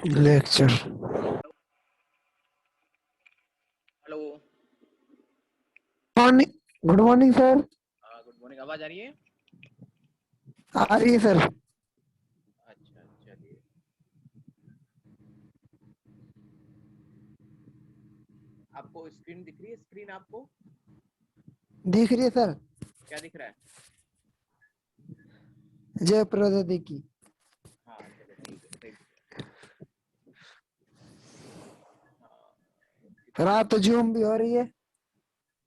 Lecture. Hello. Morning. Good morning sir. Good morning. आवाज आ रही है? आ रही है सर। अच्छा, चलिए। आपको स्क्रीन दिख रही है? स्क्रीन आपको दिख रही है सर। क्या दिख रहा है? जय प्रदा की। हाँ, चलो ठीक है, सही दिख रहा है। हाँ, कितना रात तो जूम भी हो रही है।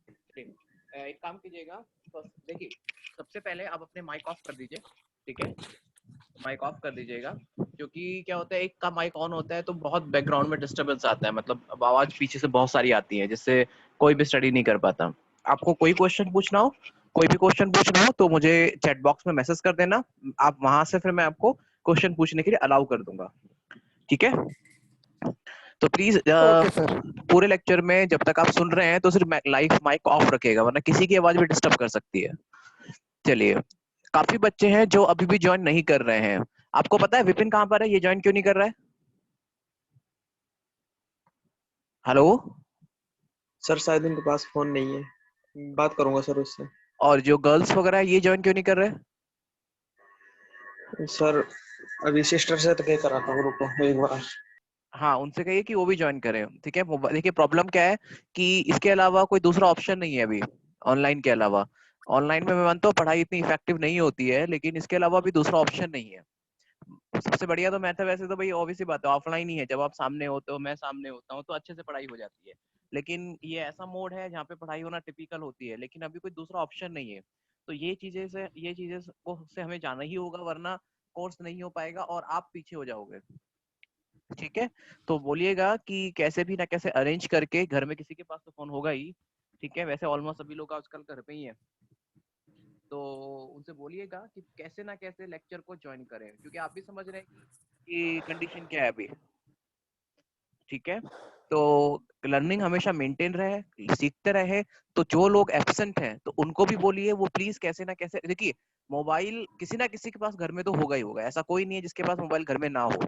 चलिए, एक काम कीजिएगा। फर्स्ट देखिए, सबसे पहले आप अपने माइक ऑफ कर दीजिए। ठीक है, माइक ऑफ कर दीजिएगा। क्योंकि क्या होता है, एक का माइक ऑन होता है तो बहुत बैकग्राउंड में डिस्टरबेंस आता है, मतलब अब आवाज पीछे से बहुत सारी आती है जिससे कोई भी स्टडी नहीं कर पाता। आपको कोई क्वेश्चन पूछना हो, कोई भी क्वेश्चन पूछना हो तो मुझे चैट बॉक्स में मैसेज कर देना। आप वहां से फिर मैं आपको क्वेश्चन पूछने के लिए अलाउ कर दूंगा। ठीक है? तो प्लीज ओके सर। पूरे लेक्चर में जब तक आप सुन रहे हैं तो सिर्फ लाइव माइक ऑफ रखिएगा, वरना किसी की आवाज भी डिस्टर्ब कर सकती है। चलिए, काफी बच्चे हैं जो अभी भी ज्वाइन नहीं कर रहे हैं। आपको पता है विपिन कहाँ पर है? ये ज्वाइन क्यों नहीं कर रहा है? हेलो। सर शायद उनके पास फोन नहीं है, बात करूंगा सर उससे। और जो गर्ल्स वगैरह है, ये ज्वाइन क्यों नहीं कर रहे? सर अभी सिस्टर से तो क्या कराता हूँ, रुको एक बार। हाँ, उनसे कहिए कि वो भी ज्वाइन करें। ठीक है, देखिए प्रॉब्लम क्या है कि इसके अलावा कोई दूसरा ऑप्शन नहीं है अभी, ऑनलाइन के अलावा। ऑनलाइन में मैं मानता हूँ पढ़ाई इतनी इफेक्टिव नहीं होती है, लेकिन इसके अलावा भी दूसरा ऑप्शन नहीं है। सबसे बढ़िया तो मैं था वैसे तो भाई, ऑब्वियस सी बात है, ऑफलाइन ही है। जब आप सामने होते हो, मैं सामने होता हूँ, तो अच्छे से पढ़ाई हो जाती है। लेकिन ये ऐसा मोड है जहाँ पे पढ़ाई होना टिपिकल होती है, लेकिन अभी कोई दूसरा ऑप्शन नहीं है। तो ये चीजें को से हमें जाना ही होगा, वरना कोर्स नहीं हो पाएगा और आप पीछे हो जाओगे। ठीक है? तो बोलिएगा कि कैसे भी ना कैसे अरेंज करके, घर में किसी के पास तो फोन होगा ही। ठीक है, वैसे ऑलमोस्ट सभी लोग आजकल घर पे ही है। तो उनसे बोलिएगा कि कैसे ना कैसे लेक्चर को ज्वाइन करें, क्योंकि आप भी समझ रहे हैं कि कंडीशन क्या है अभी। ठीक है? तो लर्निंग हमेशा मेंटेन रहे, सीखते रहे। तो जो लोग एब्सेंट हैं तो उनको भी बोलिए वो प्लीज कैसे ना कैसे, देखिए मोबाइल किसी ना किसी के पास घर में तो होगा ही होगा, ऐसा कोई नहीं है जिसके पास मोबाइल घर में ना हो।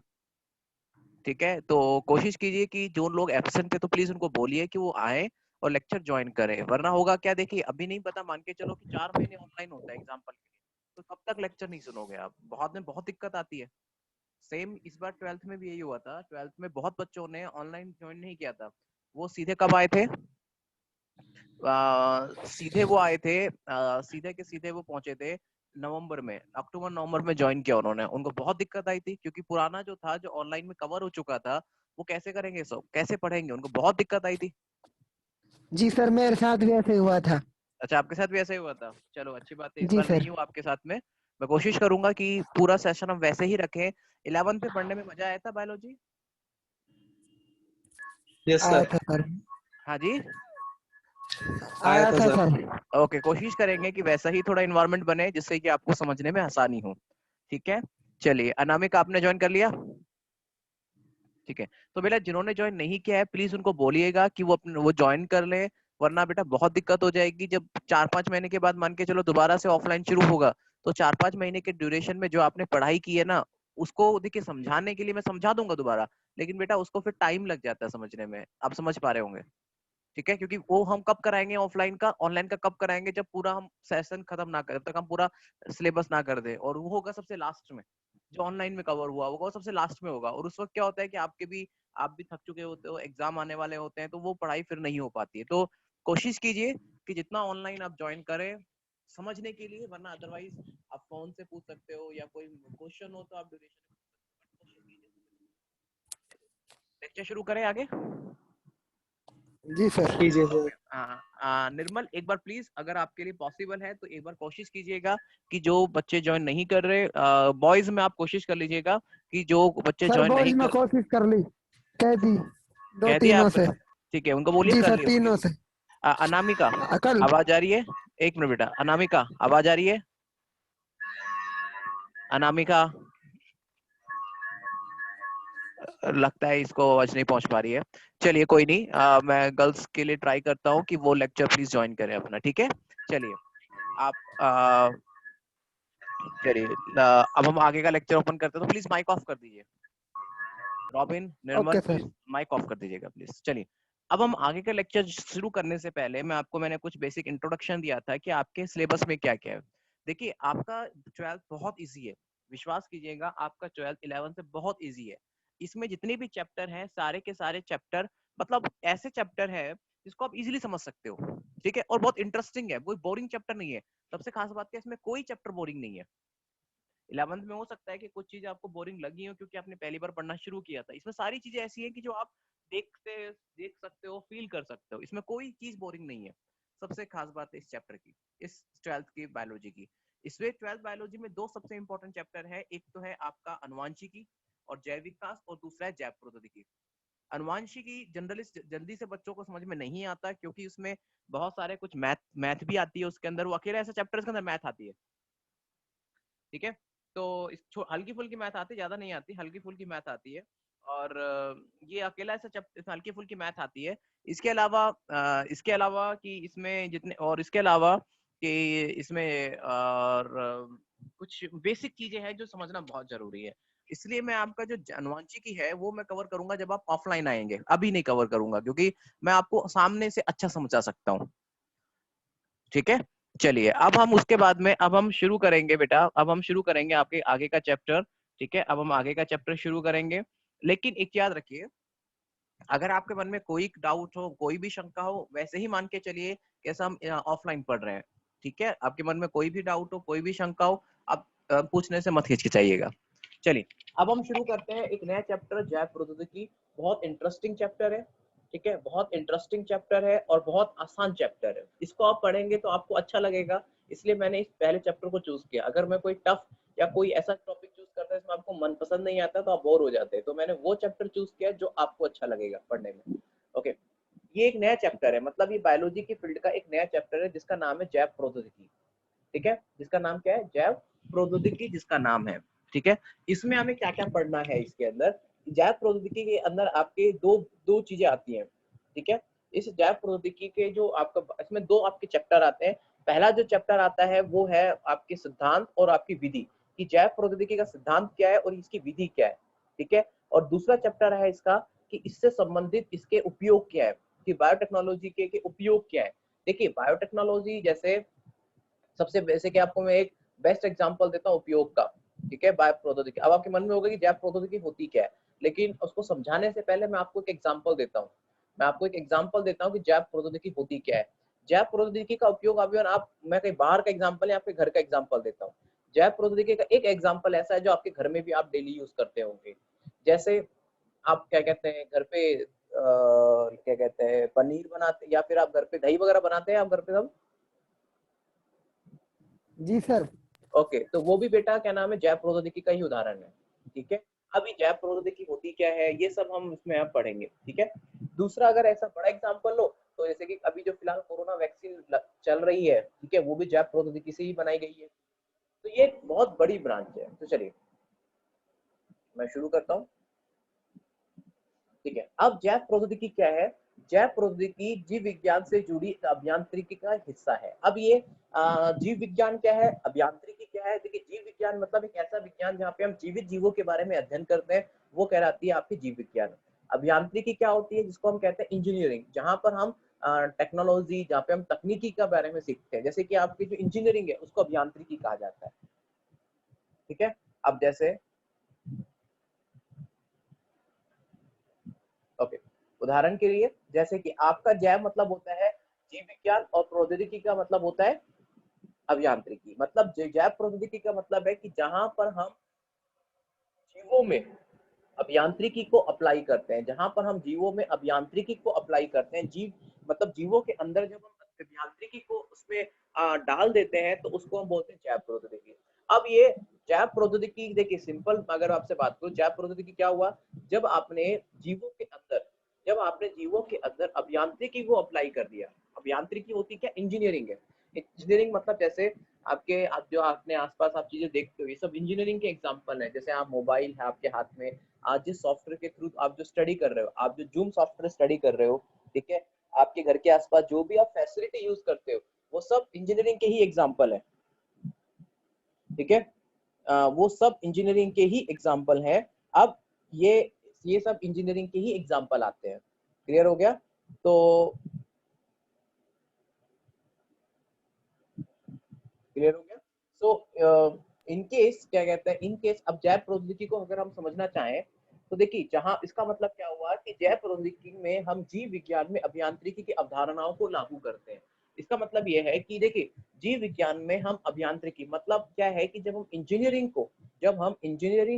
ठीक है? तो कोशिश कीजिए कि जो लोग एब्सेंट है तो प्लीज उनको बोलिए कि वो आए और लेक्चर ज्वाइन करें, वरना होगा क्या, देखिए अभी नहीं पता, मान के चलो कि 4 महीने ऑनलाइन होता है एग्जाम्पल के लिए, तो कब तक लेक्चर नहीं सुनोगे आप? बहुत में बहुत दिक्कत आती है। सेम इस बार 12th में भी यही हुआ था। 12th में बहुत बच्चों ने ऑनलाइन ज्वाइन नहीं किया था। वो सीधे कब आए थे? सीधे वो आए थे, सीधे के सीधे वो पहुंचे थे नवंबर में, अक्टूबर नवंबर में ज्वाइन किया उन्होंने। उनको बहुत दिक्कत आई थी, क्योंकि पुराना जो था, जो ऑनलाइन में कवर हो चुका था, वो कैसे करेंगे, सब कैसे पढ़ेंगे, उनको बहुत दिक्कत आई थी। जी सर, मेरे साथ भी ऐसे हुआ था। अच्छा, आपके साथ भी ऐसा ही हुआ था? चलो अच्छी बात है, इस जी बार सर। नहीं हुआ आपके साथ में। मैं कोशिश करूंगा कि पूरा सेशन हम वैसे ही रखें। 11th पे पढ़ने में मजा आया था बायोलॉजी? यस आया सर। था सर। हाँ जी। आया आया था था सर। सर। ओके, कोशिश करेंगे कि वैसा ही थोड़ा इन्वायरमेंट बने जिससे कि आपको समझने में आसानी हो। ठीक है? चलिए, अनामिका आपने ज्वाइन कर लिया? ठीक है, तो बेटा जिन्होंने ज्वाइन नहीं किया है प्लीज उनको बोलिएगा कि वो ज्वाइन कर ले, वरना बेटा बहुत दिक्कत हो जाएगी। जब 4-5 महीने के बाद मान के चलो दोबारा से ऑफलाइन शुरू होगा, तो 4-5 महीने के ड्यूरेशन में जो आपने पढ़ाई की है ना, उसको देखिए समझाने के लिए मैं समझा दूंगा दोबारा, लेकिन बेटा उसको फिर टाइम लग जाता है समझने में, आप समझ पा रहे होंगे। ठीक है? क्योंकि वो हम कब कराएंगे ऑफलाइन का, ऑनलाइन का कब कराएंगे, जब पूरा हम सेशन खत्म ना कर, जब तक हम पूरा सिलेबस ना कर दे, और वो होगा सबसे लास्ट में। जो ऑनलाइन में कवर हुआ होगा वो सबसे लास्ट में होगा, और उस वक्त क्या होता है कि आप भी थक चुके होते हो, एग्जाम आने वाले होते हैं, तो वो पढ़ाई फिर नहीं हो पाती है। तो कोशिश कीजिए कि जितना ऑनलाइन आप ज्वाइन करें समझने के लिए, वरना अदरवाइज आप फोन से पूछ सकते हो, या कोई क्वेश्चन हो तो आप ड्यूरेशन में कोशिश कीजिए। लेक्चर शुरू करें आगे? जी सर। कीजिए सर। ओके। निर्मल, एक बार प्लीज अगर आपके लिए पॉसिबल है तो एक बार कोशिश कीजिएगा कि जो बच्चे ज्वाइन नहीं कर रहे, बॉयज में आप कोशिश कर लीजिएगा कि जो बच्चे सर ज्वाइन बॉयज नहीं में कर, कोशिश कर ली, कह दी दो कह दिया तीनों आपने? से। ठीक है, उनको बोलिए जी कर सर, लिए होंगे। तीनों से। अनामिका, कल। आवाज आ रही है? एक मिनट बेटा, अनामिका आवाज आ रही है? अनामिका, लगता है इसको आवाज नहीं पहुंच पा रही है। चलिए कोई नहीं, मैं गर्ल्स के लिए ट्राई करता हूँ कि वो लेक्चर प्लीज ज्वाइन करें अपना। ठीक है? चलिए, आप चलिए अब हम आगे का लेक्चर ओपन करते हैं, तो प्लीज माइक ऑफ कर दीजिए। Robin, Nirmal, okay sir. Please mike off कर दीजिएगा प्लीज। चलिए, अब हम आगे का लेक्चर शुरू करने से पहले मैंने कुछ बेसिक इंट्रोडक्शन दिया था कि आपके सिलेबस में क्या क्या है। देखिए, आपका 12th बहुत इजी है, विश्वास कीजिएगा, आपका 12th 11 से बहुत इजी है। इसमें जितने भी चैप्टर हैं, सारे के सारे चैप्टर मतलब ऐसे चैप्टर है जिसको आप इजीली समझ सकते हो, ठीक है, और बहुत इंटरेस्टिंग है, कोई बोरिंग चैप्टर नहीं है। सबसे खास बात है, इसमें कोई चैप्टर बोरिंग नहीं है। 11th में हो सकता है कि कुछ चीजें आपको बोरिंग लगी हो क्योंकि आपने पहली बार पढ़ना शुरू किया था। इसमें सारी चीजें ऐसी हैं कि जो आप देख सकते हो, फील कर सकते हो, इसमें कोई चीज बोरिंग नहीं है। सबसे खास बात है इस चैप्टर की, इस 12th की बायोलॉजी की। इसमें 12th बायोलॉजी में दो सबसे इंपॉर्टेंट चैप्टर है, एक तो है आपका अनुवांशिकी और जैव विकास, और दूसरा है जैव प्रौद्योगिकी। अनुवांशिकी जनरली जल्दी से बच्चों को समझ में नहीं आता क्योंकि उसमें बहुत सारे कुछ मैथ भी आती है उसके अंदर, वो अकेला ऐसा चैप्टर इसके अंदर मैथ आती है, ठीक है। तो हल्की फुल्की मैथ आती है, ज्यादा नहीं आती, हल्की फुल्की मैथ आती है। और ये अकेला ऐसा चैप्टर, इसमें हल्की फुल्की मैथ आती है। इसके अलावा कि इसमें जितने, और इसके अलावा कि इसमें और कुछ बेसिक चीजें हैं जो समझना बहुत जरूरी है। इसलिए मैं आपका जो अनुवांशिकी है वो मैं कवर करूंगा जब आप ऑफलाइन आएंगे, अभी नहीं कवर करूंगा क्योंकि मैं आपको सामने से अच्छा समझा सकता हूँ, ठीक है। चलिए, अब हम उसके बाद में अब हम शुरू करेंगे बेटा, अब हम शुरू करेंगे आपके आगे का चैप्टर, ठीक है। अब हम आगे का चैप्टर शुरू करेंगे, लेकिन एक याद रखिए, अगर आपके मन में कोई डाउट हो, कोई भी शंका हो, वैसे ही मान के चलिए कैसा हम ऑफलाइन पढ़ रहे हैं, ठीक है। आपके मन में कोई भी डाउट हो, कोई भी शंका हो, आप पूछने से मत हिचकिचाइएगा। चलिए, अब हम शुरू करते हैं एक नया चैप्टर, जैव प्रौद्योगिकी। बहुत इंटरेस्टिंग चैप्टर है, ठीक है, बहुत इंटरेस्टिंग चैप्टर है और बहुत आसान चैप्टर है। इसको आप पढ़ेंगे तो आपको अच्छा लगेगा, इसलिए मैंने इस पहले चैप्टर को चूज किया। अगर मैं कोई टफ या कोई ऐसा टॉपिक चूज करता है जिसमें आपको मन पसंद नहीं आता तो आप बोर हो जाते हैं, तो मैंने वो चैप्टर चूज किया जो आपको अच्छा लगेगा पढ़ने में। ओके, ये एक नया चैप्टर है, मतलब ये बायोलॉजी की फील्ड का एक नया चैप्टर है जिसका नाम है जैव प्रौद्योगिकी, ठीक है। जिसका नाम क्या है? जैव प्रौद्योगिकी, जिसका नाम है, ठीक है। इसमें हमें क्या क्या पढ़ना है? इसके अंदर जैव प्रौद्योगिकी के अंदर आपके दो दो चीजें आती हैं, ठीक है। इस जैव प्रौद्योगिकी के जो आपका इसमें दो आपके चैप्टर आते हैं। पहला जो चैप्टर आता है वो है आपके सिद्धांत और आपकी विधि, कि जैव प्रौद्योगिकी का सिद्धांत क्या है और इसकी विधि क्या है, ठीक है। और दूसरा चैप्टर है इसका कि इससे संबंधित इसके उपयोग क्या है, कि बायोटेक्नोलॉजी के उपयोग क्या है। देखिए, बायोटेक्नोलॉजी जैसे सबसे बेसिक है, आपको मैं एक बेस्ट एग्जांपल देता हूँ उपयोग का, ठीक है, बायो प्रौद्योगिकी। अब आपके मन में होगा कि जैव प्रौद्योगिकी होती क्या है, लेकिन उसको समझाने से पहले मैं आपको एक एग्जांपल देता हूँ। मैं आपको एक एग्जांपल देता हूँ कि जैव प्रौद्योगिकी होती क्या है। जैव प्रौद्योगिकी का उपयोग अभी आप मैं कहीं बाहर का एग्जांपल या आपके घर का एग्जांपल देता हूँ। जैव प्रौद्योगिकी का एक एग्जांपल ऐसा है जो आपके घर में भी आप डेली यूज करते होंगे। जैसे आप क्या कहते हैं, घर पे क्या कहते हैं, पनीर बनाते, या फिर आप घर पे दही वगैरह बनाते हैं, आप घर पे सब? जी सर। ओके, तो वो भी बेटा क्या नाम है, जैव प्रौद्योगिकी का ही उदाहरण है, ठीक है। अभी जैव प्रौद्योगिकी होती क्या है ये सब हम इसमें आप पढ़ेंगे, ठीक है। दूसरा, अगर ऐसा बड़ा एग्जांपल लो तो जैसे कि अभी जो फिलहाल कोरोना वैक्सीन चल रही है, ठीक है, वो भी जैव प्रौद्योगिकी से ही बनाई गई है। तो ये एक बहुत बड़ी ब्रांच है। तो चलिए मैं शुरू करता हूँ, ठीक है। अब जैव प्रौद्योगिकी क्या है? जैव प्रौद्योगिकी जीव विज्ञान से जुड़ी अभियांत्रिकी का हिस्सा है। अब ये जीव विज्ञान क्या है, अभियांत्रिकी क्या है? देखिए, जीव विज्ञान मतलब एक ऐसा विज्ञान जहाँ पे हम जीवित जीवों के बारे में अध्ययन करते हैं, वो कहलाती है आपकी जीव विज्ञान। अभियांत्रिकी क्या होती है? जिसको हम कहते हैं इंजीनियरिंग, जहाँ पर हम टेक्नोलॉजी, जहाँ पे हम तकनीकी के बारे में सीखते हैं। जैसे कि आपकी जो इंजीनियरिंग है उसको अभियांत्रिकी कहा जाता है, ठीक है। अब जैसे ओके, उदाहरण के लिए जैसे कि आपका जैव मतलब होता है जीव विज्ञान, और प्रौद्योगिकी का मतलब होता है अभियांत्रिकी। मतलब जैव प्रौद्योगिकी का मतलब है कि जहां पर हम जीवों में अभियांत्रिकी को अप्लाई करते हैं, जहां पर हम जीवों में अभियांत्रिकी को अप्लाई करते हैं, जीव मतलब जीवों के अंदर जब हम अभियांत्रिकी को उसमें डाल देते हैं तो उसको हम बोलते हैं जैव प्रौद्योगिकी। अब ये जैव प्रौद्योगिकी, देखिए सिंपल अगर आपसे बात करूं, जैव प्रौद्योगिकी क्या हुआ? जब आपने जीवों के अंदर जब आपने जीवों के अंदर अभियांत्रिकी को अप्लाई कर दिया। अभियांत्रिकी होती क्या? इंजीनियरिंग है। इंजीनियरिंग मतलब जैसे आप जो अपने आसपास आप चीजें देखते हो, ये सब इंजीनियरिंग के एग्जांपल है। जैसे आप मोबाइल है आपके हाथ में, आज जिस सॉफ्टवेयर के थ्रू आप जो स्टडी कर रहे हो, आप जो जूम सॉफ्टवेयर स्टडी कर रहे हो, ठीक है, आपके घर के आसपास जो भी आप फैसिलिटी यूज करते हो, वो सब इंजीनियरिंग के ही एग्जांपल है, ठीक है। वो सब इंजीनियरिंग के ही एग्जांपल है। अब ये ये सब इंजीनियरिंग के ही एग्जाम्पल आते हैं। क्लियर हो गया? तो क्लियर हो गया? सो इन केस क्या कहते हैं, इन केस अब जैव प्रौद्योगिकी को अगर हम समझना चाहें तो देखिए, जहां इसका मतलब क्या हुआ कि जैव प्रौद्योगिकी में हम जीव विज्ञान में अभियांत्रिकी की अवधारणाओं को लागू करते हैं। इसका मतलब यह है कि देखिए, जीव विज्ञान में हम अभियांत्रिकी मतलब क्या है कि जब हम इंजीनियरिंग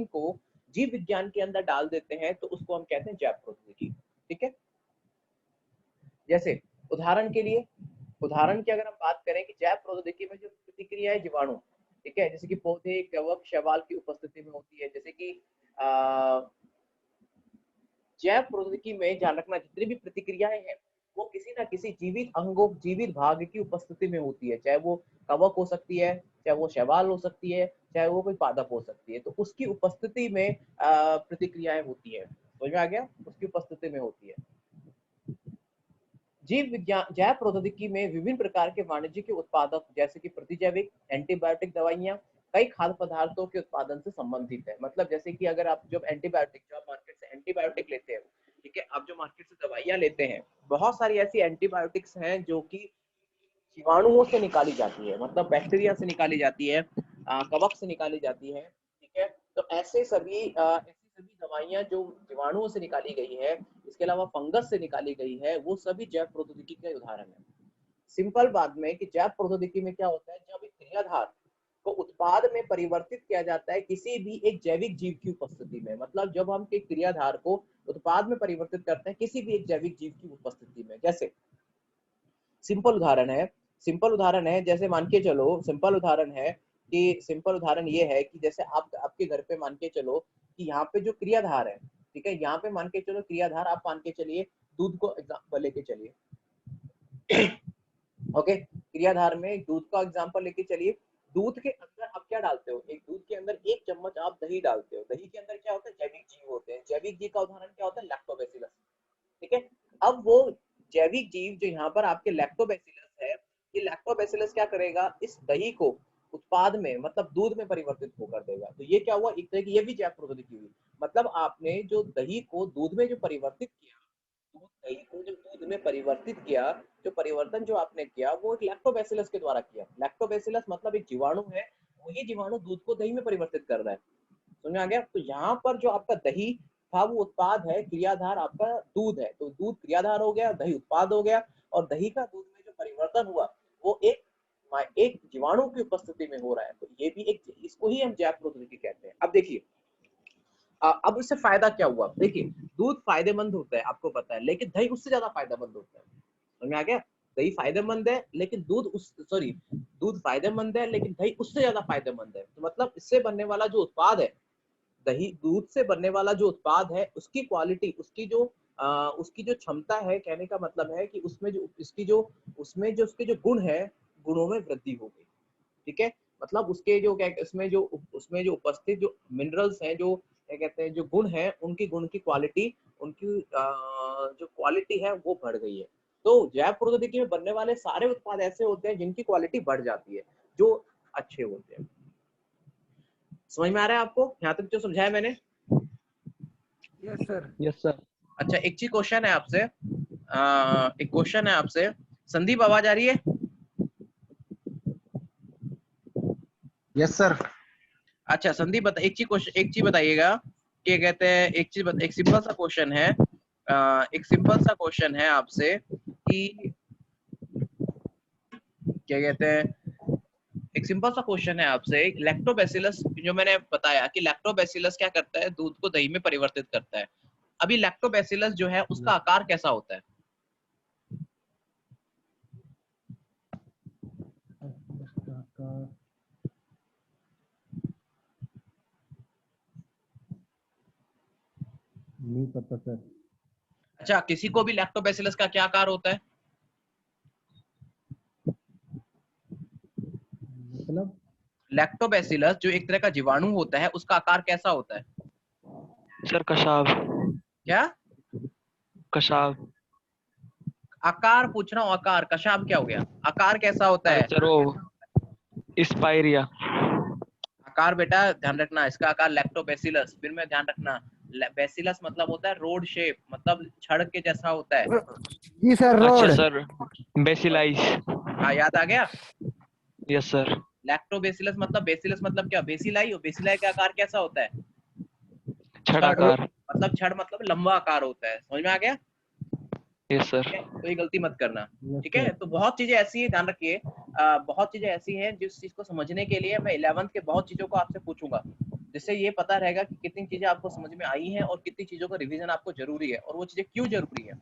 को जीव विज्ञान के अंदर डाल देते हैं तो उसको हम कहते हैं जैव प्रौद्योगिकी। ठीक है? जैसे उदाहरण की अगर हम बात करें कि जैव प्रौद्योगिकी में जो प्रतिक्रिया है जीवाणु, ठीक है, जैसे कि पौधे, कवक, शैवाल की उपस्थिति में होती है। जैसे कि जैव प्रौद्योगिकी में ध्यान रखना, जितनी भी प्रतिक्रियाएं हैं वो किसी ना किसी जीवित अंगों, जीवित भाग की उपस्थिति में होती है। चाहे वो कवक हो सकती है, चाहे वो शैवाल हो सकती है, चाहे वो कोई पादप हो सकती है, तो उसकी उपस्थिति में प्रतिक्रियाएं होती है। समझ में आ गया? उसकी उपस्थिति में होती है। जीव विज्ञान जैव प्रौद्योगिकी में विभिन्न प्रकार के वाणिज्यिक उत्पादक जैसे कि प्रतिजैविक, एंटीबायोटिक दवाइयां, कई खाद्य पदार्थों के उत्पादन से संबंधित है। मतलब जैसे कि अगर आप जब मार्केट से एंटीबायोटिक लेते हैं, ठीक है, आप जो मार्केट से दवाइयां लेते हैं, बहुत सारी ऐसी एंटीबायोटिक्स हैं जो कि जीवाणुओं से निकाली जाती है, मतलब बैक्टीरिया से निकाली जाती है, कवक से निकाली जाती है। ठीक है? तो ऐसी सभी दवाइयां जो जीवाणुओं से निकाली गई है, इसके अलावा फंगस से निकाली गई है, वो सभी जैव प्रौद्योगिकी के उदाहरण है। सिंपल बात में कि जैव प्रौद्योगिकी में क्या होता है, जब एक क्रियाधार को उत्पाद में परिवर्तित किया जाता है किसी भी एक जैविक जीव की उपस्थिति में, मतलब जब हम एक क्रियाधार को उत्पाद में परिवर्तित करते हैं किसी भी एक जैविक जीव की उपस्थिति में। जैसे सिंपल उदाहरण है जैसे मान के चलो, सिंपल उदाहरण ये है कि जैसे आप आपके घर पे मान के चलो कि यहाँ पे जो क्रियाधार है, ठीक है, यहाँ पे मान के चलो क्रियाधार, आप मान के चलिए दूध को एग्जाम्पल लेके चलिए। ओके, क्रियाधार में दूध का एग्जाम्पल लेके चलिए। दूध के अंदर आप क्या डालते हो, एक दूध के अंदर 1 चम्मच आप दही डालते हो। दही के अंदर क्या होता है, जैविक जीव होते हैं। जैविक जीव का उदाहरण क्या होता है, लैक्टोबैसिलस। ठीक है? अब वो जैविक जीव जो यहाँ पर आपके लैक्टोबैसिलस है, ये लैक्टोबैसिलस क्या करेगा, इस दही को उत्पाद में मतलब दूध में परिवर्तित होकर देगा। तो ये क्या हुआ, एक तरह की ये भी जैव प्रौद्योगिकी हुई। मतलब आपने जो दही को दूध में जो परिवर्तित किया, दही को जो दूध में परिवर्तित किया, जो परिवर्तन जो आपने किया वो एक लैक्टोबैसिलस के द्वारा किया। लैक्टोबैसिलस मतलब एक जीवाणु है, वही जीवाणु दूध को दही में परिवर्तित कर रहा है। समझ में आ गया? तो यहाँ पर जो आपका दही था वो उत्पाद है, क्रियाधार आपका दूध है, तो दूध क्रियाधार हो गया, दही उत्पाद हो गया, और दही का दूध में जो परिवर्तन हुआ वो एक जीवाणु की उपस्थिति में हो रहा है। तो ये भी एक, इसको ही हम जैव प्रौद्योगिकी कहते हैं। अब देखिए, अब इससे फायदा क्या हुआ, देखिए दूध फायदेमंद होता है आपको पता है, लेकिन दही उससे ज्यादा फायदेमंद होता है। समझ में आ गया? दही फायदेमंद है लेकिन दूध फायदेमंद है लेकिन दही उससे ज्यादा फायदेमंद है। तो मतलब इससे बनने वाला जो उत्पाद है, दूध से बनने वाला जो उत्पाद है, उसकी क्वालिटी, उसकी जो क्षमता है, कहने का मतलब है कि उसमें जो उसके जो गुण है, गुणों में वृद्धि हो गई। ठीक है? मतलब उसके जो क्या, उसमें जो उपस्थित जो मिनरल्स हैं, जो क्या कहते हैं, जो गुण है, उनकी गुण की क्वालिटी, उनकी जो क्वालिटी है वो बढ़ गई है। तो जैव प्रौद्योगिकी में बनने वाले सारे उत्पाद ऐसे होते हैं जिनकी क्वालिटी बढ़ जाती है, जो अच्छे होते हैं। समझ में आ रहा है आपको यहाँ तक जो समझाया मैंने? Yes sir. Yes sir. अच्छा, एक चीज क्वेश्चन है आपसे, संदीप आवाज आ रही है? Yes sir. अच्छा संदीप एक चीज बताइएगा, क्या कहते हैं, एक सिंपल सा क्वेश्चन है आपसे कि क्या कहते हैं, एक सिंपल सा क्वेश्चन है आपसे, लैक्टोबैसिलस जो मैंने बताया कि लैक्टोबैसिलस क्या करता है, दूध को दही में परिवर्तित करता है। अभी लैक्टोबैसिलस जो है उसका आकार कैसा होता है? नहीं पता सर। अच्छा, किसी को भी लैक्टोबैसिलस का क्या आकार होता है? मतलब लैक्टोबैसिलस जो एक तरह का जीवाणु होता है, उसका आकार कैसा होता है? सर कशाव। क्या कशाव। आकार पूछ रहा हूँ, आकार, कशाब क्या हो गया? आकार कैसा होता अरे है? सर वो स्पाइरिया। आकार बेटा ध्यान रखना, इसका आकार लैक्टोबैसिलस, फिर में ध्यान रखना, बेसिलस मतलब होता है रोड शेप, मतलब छड़ के जैसा होता है। जी सर, अच्छा रोड। सर, बेसिलाइज। हाँ याद आ गया। Yes sir. लैक्टोबेसिलस मतलब, बेसिलस मतलब क्या, बेसिलाई, और बेसिलाई का आकार कैसा होता है? छड़ाकार। मतलब छड़ मतलब लंबा आकार होता है, समझ में आ गया? Yes sir. ठीक है, तो ये गलती मत करना। Yes, ठीक है, sir. तो बहुत चीजें ऐसी है, ध्यान रखिए। बहुत चीजें ऐसी हैं जिस चीज को समझने के लिए मैं 11th के बहुत चीजों को आपसे पूछूंगा, जिससे ये पता रहेगा कि कितनी चीजें आपको समझ में आई हैं और कितनी चीजों का रिवीजन आपको जरूरी है, और वो चीजें क्यों जरूरी है।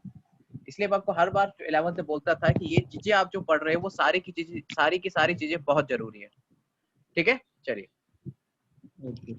इसलिए मैं आपको हर बार 11th में बोलता था कि ये चीजें आप जो पढ़ रहे हो वो सारी की चीजें, सारी की सारी चीजें बहुत जरूरी है। ठीक है, चलिए। Okay.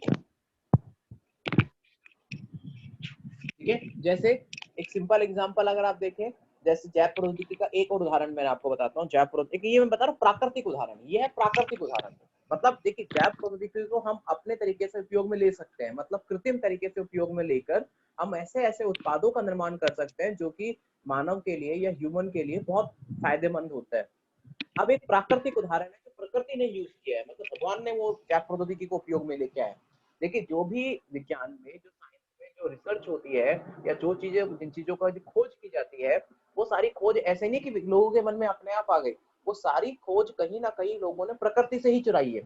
ठीक है, जैसे एक सिंपल एग्जांपल अगर आप देखें, जैसे जैव प्रौद्योगिकी का एक और उदाहरण मैं आपको बताता हूँ। जैव प्रौद्योगिकी, ये मैं बता रहा हूँ प्राकृतिक उदाहरण, ये है प्राकृतिक उदाहरण। मतलब देखिए, जैव प्रौद्योगिकी को हम अपने तरीके से उपयोग में ले सकते हैं, मतलब कृत्रिम तरीके से उपयोग में लेकर हम ऐसे ऐसे उत्पादों का निर्माण कर सकते हैं जो कि मानव के लिए या ह्यूमन के लिए बहुत फायदेमंद होता है। अब एक प्राकृतिक उदाहरण है जो प्रकृति ने यूज किया है, मतलब भगवान ने वो जैव प्रौद्योगिकी को उपयोग में लेके आए। देखिए, जो भी विज्ञान में, जो साइंस में जो रिसर्च होती है, या जो चीजें, जिन चीजों का जो खोज की जाती है, वो सारी खोज ऐसे नहीं कि लोगों के मन में अपने आप आ गई। वो सारी खोज कहीं ना कहीं लोगों ने प्रकृति से ही चुराई है।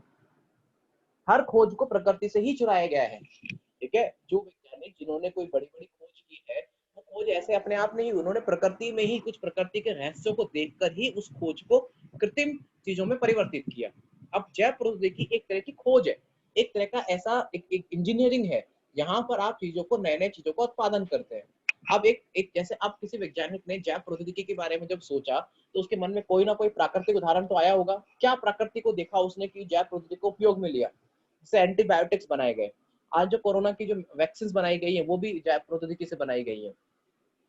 हर खोज को प्रकृति से ही चुराया गया है। ठीक है, जो वैज्ञानिक जिन्होंने कोई बड़ी बड़ी खोज की है, वो खोज ऐसे अपने आप नहीं, उन्होंने प्रकृति में ही कुछ प्रकृति के रहस्यों को देखकर ही उस खोज को कृत्रिम चीजों में परिवर्तित किया। अब जैव प्रौद्योगिकी एक तरह की खोज है, एक तरह का ऐसा एक इंजीनियरिंग है, यहाँ पर आप चीजों को, नए नए चीजों का उत्पादन करते हैं। अब एक जैसे आप किसी वैज्ञानिक ने जैव प्रौद्योगिकी के बारे में जब सोचा, तो उसके मन में कोई ना कोई प्राकृतिक उदाहरण तो आया होगा। क्या प्रकृति को देखा उसने कि जैव प्रौद्योगिकी को उपयोग में लिया, जैसे एंटीबायोटिक्स बनाए गए। आज जो कोरोना की जो वैक्सीन बनाई गई है वो भी जैव प्रौद्योगिकी से बनाई गई है।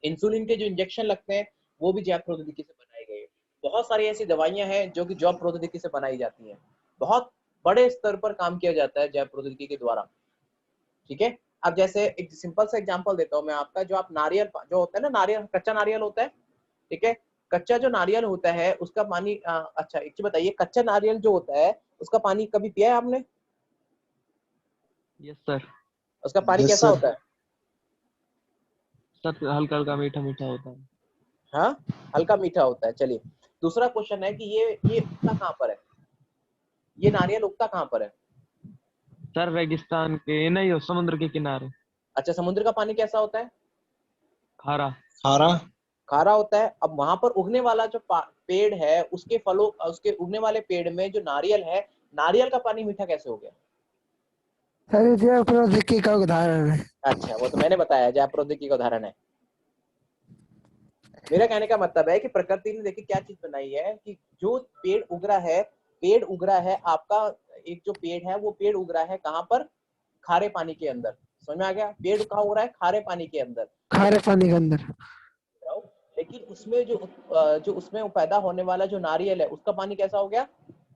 इंसुलिन के जो इंजेक्शन लगते हैं वो भी जैव प्रौद्योगिकी से बनाई गई है। बहुत सारी ऐसी दवाइयां हैं जो कि जैव प्रौद्योगिकी से बनाई जाती हैं। बहुत बड़े स्तर पर काम किया जाता है जैव प्रौद्योगिकी के द्वारा। ठीक है, अब जैसे एक सिंपल सा एग्जांपल देता हूँ मैं आपका, जो आप नारियल जो होता है ना, नारियल, कच्चा नारियल होता है। ठीक है, कच्चा जो नारियल होता है उसका पानी, अच्छा एक चीज बताइए, कच्चा नारियल जो होता है उसका पानी कभी पिया है आपने? Yes sir. उसका पानी Yes, कैसा sir. होता है? सर हल्का हल्का मीठा मीठा होता है। हाँ, हल्का मीठा होता है। चलिए, दूसरा क्वेश्चन है कि ये उगता कहाँ पर है? ये नारियल उगता कहाँ पर है? सर रेगिस्तान के, नहीं हो, समुद्र के किनारे। अच्छा, समुद्र का पानी कैसा होता है? खारा। खारा. खारा होता है। अब वहां पर उगने वाला जो पेड़ है, उसके फलों, उसके उगने वाले पेड़ में जो नारियल है, नारियल का पानी मीठा कैसे हो गया? सर ये जैव प्रौद्योगिकी का उदाहरण है। अच्छा, वो तो मैंने बताया, जैव प्रौद्योगिकी का उदाहरण है। मेरा कहने का मतलब है कि प्रकृति ने देखिए क्या चीज बनाई है कि जो पेड़ उग रहा है, पेड़ उग रहा है आपका, एक जो पेड़ है वो पेड़ उग रहा है कहाँ पर? खारे पानी के अंदर। समझ में आ गया? पेड़ कहाँ उग रहा है? खारे पानी के अंदर। खारे पानी के अंदर। लेकिन उसमें जो उसमें पैदा होने वाला जो नारियल है उसका पानी कैसा हो गया?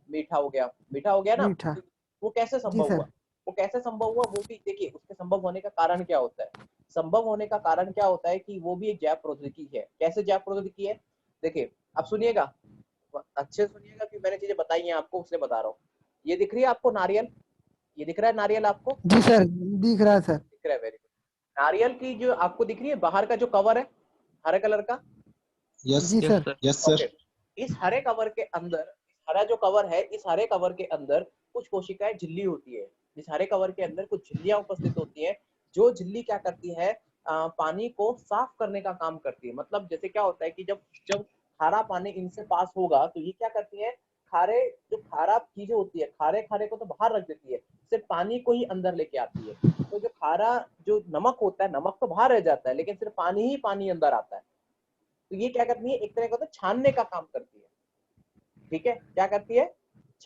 मीठा हो गया। मीठा हो गया ना? मीठा। वो कैसे जी संभव सर। हुआ? वो कैसे संभव हुआ वो भी देखिए, उसके संभव होने का कारण क्या होता है। संभव होने का कारण क्या होता है कि वो भी एक जैव प्रौद्योगिकी है। कैसे जैव प्रौद्योगिकी है? देखिए, अब सुनिएगा, अच्छे से सुनिएगा कि मैंने चीजें बताई हैं आपको, उससे बता रहा हूँ। ये दिख रही है आपको नारियल? ये दिख रहा है नारियल आपको? जी सर, दिख रहा है सर। दिख रहा है, वेरी गुड। नारियल की जो आपको दिख रही है बाहर का जो कवर है, हरे कलर का। Yes. Ji yes sir. Sir. Yes, sir. Okay, इस हरे कवर के अंदर, हरा जो कवर है, इस हरे कवर के अंदर कुछ कोशिकाएं झिल्ली होती है। इस हरे कवर के अंदर कुछ झिल्लियां उपस्थित होती है। जो झिल्ली क्या करती है, पानी को साफ करने का काम करती है। मतलब जैसे क्या होता है कि जब जब खारा पानी इनसे पास होगा तो ये क्या करती है, खारे, जो खारा चीजें होती है, खारे खारे को तो बाहर रख देती है, सिर्फ पानी को ही अंदर लेके आती है। तो जो खारा, जो नमक होता है, नमक तो बाहर रह जाता है, लेकिन सिर्फ पानी ही पानी अंदर आता है। तो ये क्या करती है, एक तरह का होता है छानने का काम करती है। ठीक है, क्या करती है?